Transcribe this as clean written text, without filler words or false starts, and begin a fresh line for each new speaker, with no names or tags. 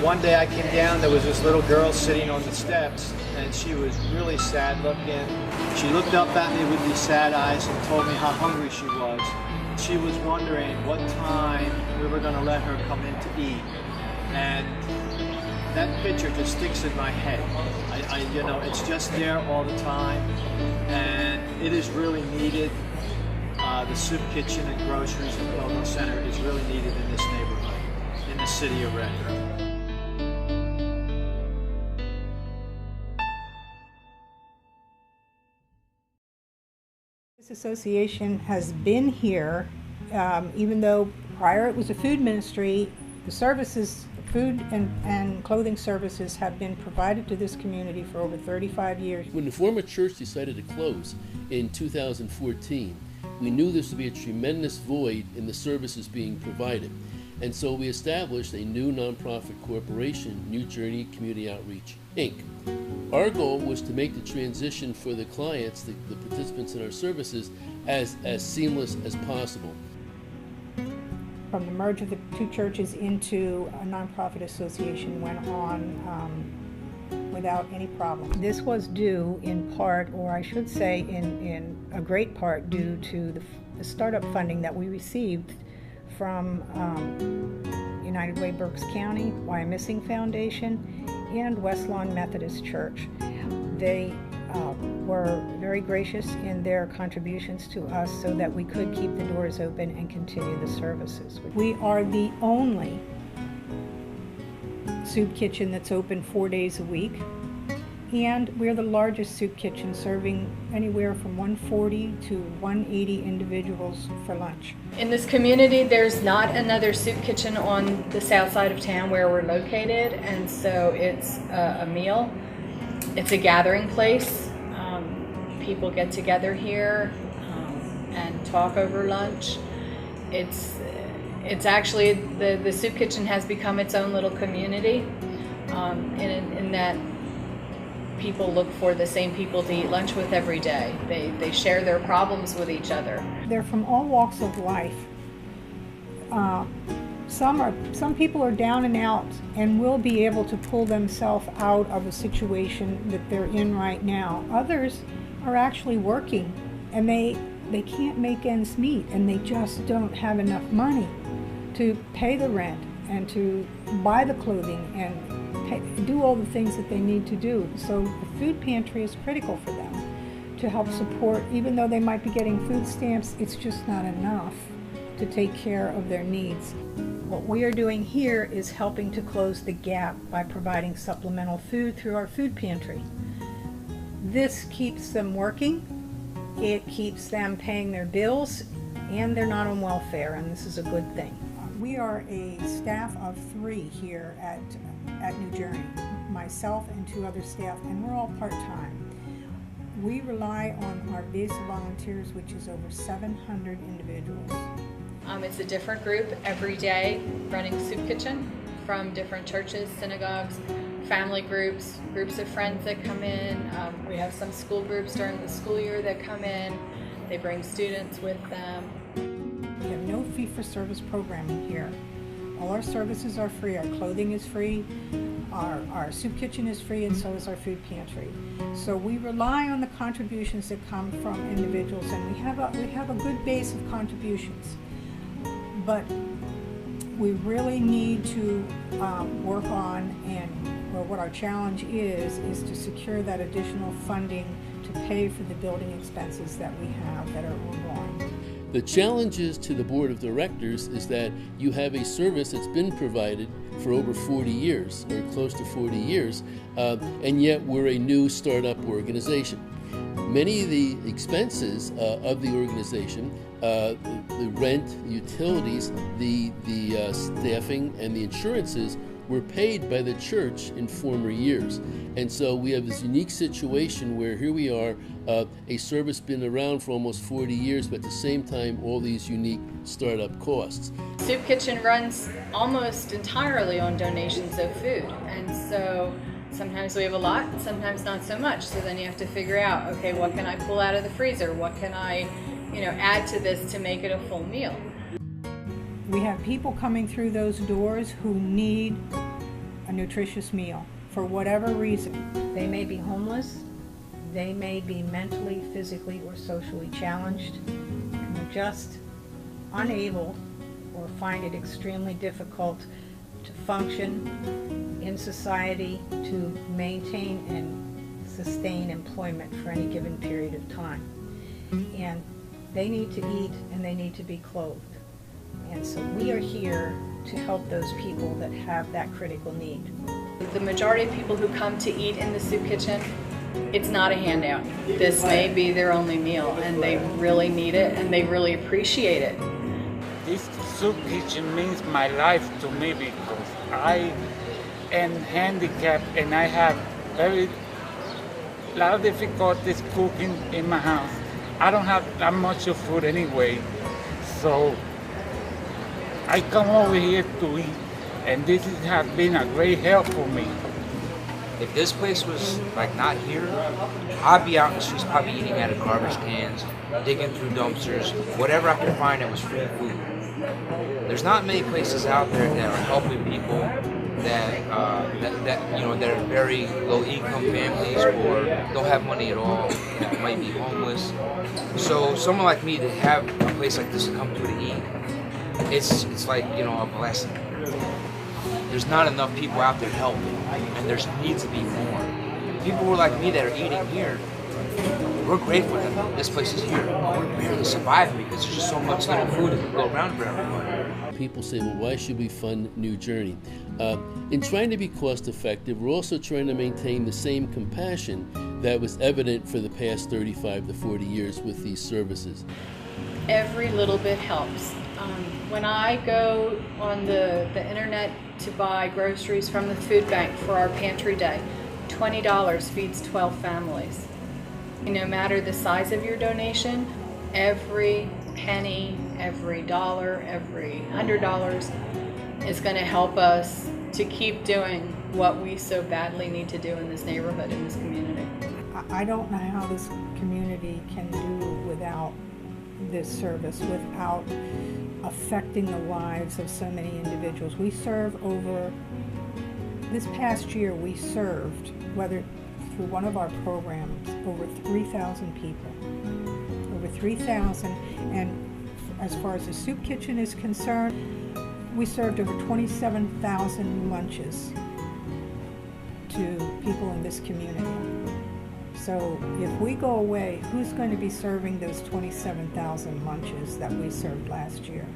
One day I came down, there was this little girl sitting on the steps, and she was really sad looking. She looked up at me with these sad eyes and told me how hungry she was. She was wondering what time we were going to let her come in to eat. And that picture just sticks in my head. You know, it's just there all the time, and it is really needed. The soup kitchen and groceries and wellness center is really needed in this neighborhood, in the city of Redmond.
This association has been here, even though prior it was a food ministry. The services, food and clothing services, have been provided to this community for over 35 years.
When the former church decided to close in 2014, we knew this would be a tremendous void in the services being provided. And so we established a new nonprofit corporation, New Journey Community Outreach, Inc. Our goal was to make the transition for the clients, the participants in our services, as seamless as possible.
From the merge of the two churches into a nonprofit association went on without any problem. This was due in part, or I should say in a great part, due to the startup funding that we received from United Way Berks County, Wyomissing Foundation, and West Lawn Methodist Church. They were very gracious in their contributions to us so that we could keep the doors open and continue the services. We are the only soup kitchen that's open 4 days a week, and we're the largest soup kitchen, serving anywhere from 140 to 180 individuals for lunch.
In this community, there's not another soup kitchen on the south side of town where we're located, and so it's a meal. It's a gathering place. People get together here and talk over lunch. It's actually, the soup kitchen has become its own little community in that people look for the same people to eat lunch with every day. They share their problems with each other.
They're from all walks of life. Some people are down and out and will be able to pull themselves out of a situation that they're in right now. Others are actually working, and they can't make ends meet, and they just don't have enough money to pay the rent and to buy the clothing and do all the things that they need to do. So the food pantry is critical for them to help support. Even though they might be getting food stamps, it's just not enough to take care of their needs. What we are doing here is helping to close the gap by providing supplemental food through our food pantry. This keeps them working, it keeps them paying their bills, and they're not on welfare, and this is a good thing. We are a staff of 3 here at New Journey, myself and 2 other staff, and we're all part-time. We rely on our base of volunteers, which is over 700 individuals.
It's a different group every day running soup kitchen from different churches, synagogues, family groups, groups of friends that come in. We have some school groups during the school year that come in. They bring students with them.
We have no fee-for-service programming here. All our services are free. Our clothing is free, our soup kitchen is free, and so is our food pantry. So we rely on the contributions that come from individuals, and we have a good base of contributions. But we really need to work on, and what our challenge is to secure that additional funding to pay for the building expenses that we have that are ongoing.
The challenges to the board of directors is that you have a service that's been provided for over 40 years, or close to 40 years, and yet we're a new startup organization. Many of the expenses of the organization, the rent, the utilities, the staffing, and the insurances were paid by the church in former years. And so we have this unique situation where here we are, a service been around for almost 40 years, but at the same time, all these unique startup costs.
Soup Kitchen runs almost entirely on donations of food. And so sometimes we have a lot, sometimes not so much. So then you have to figure out, okay, what can I pull out of the freezer? What can I, add to this to make it a full meal? We
have people coming through those doors who need a nutritious meal for whatever reason. They may be homeless, they may be mentally, physically, or socially challenged, and they're just unable or find it extremely difficult to function in society, to maintain and sustain employment for any given period of time. And they need to eat and they need to be clothed. And so we are here to help those people that have that critical need.
The majority of people who come to eat in the soup kitchen, it's not a handout. This may be their only meal, and they really need it and they really appreciate it.
This soup kitchen means my life to me because I am handicapped and I have lot of difficulties cooking in my house. I don't have that much of food anyway, so I come over here to eat, and this has been a great help for me.
If this place was like not here, I'd be out in the streets probably eating out of garbage cans, digging through dumpsters, whatever I could find that was free food. There's not many places out there that are helping people that that are very low income families or don't have money at all, that might be homeless. So someone like me to have a place like this to come to eat, it's like, you know, a blessing. There's not enough people out there helping, and there needs to be more. People who are like me that are eating here, we're grateful that this place is here. We're barely surviving because there's just so much little food that can go around for everyone.
People say, well, why should we fund New Journey? In trying to be cost effective, we're also trying to maintain the same compassion that was evident for the past 35 to 40 years with these services.
Every little bit helps. When I go on the internet to buy groceries from the food bank for our pantry day, $20 feeds 12 families. No matter the size of your donation, every penny, every dollar, every $100 is going to help us to keep doing what we so badly need to do in this neighborhood, in this community.
I don't know how this community can do without this service, without affecting the lives of so many individuals. We serve this past year we served, whether through one of our programs, over 3,000 people. Over 3,000, and as far as the soup kitchen is concerned, we served over 27,000 lunches to people in this community. So if we go away, who's going to be serving those 27,000 lunches that we served last year?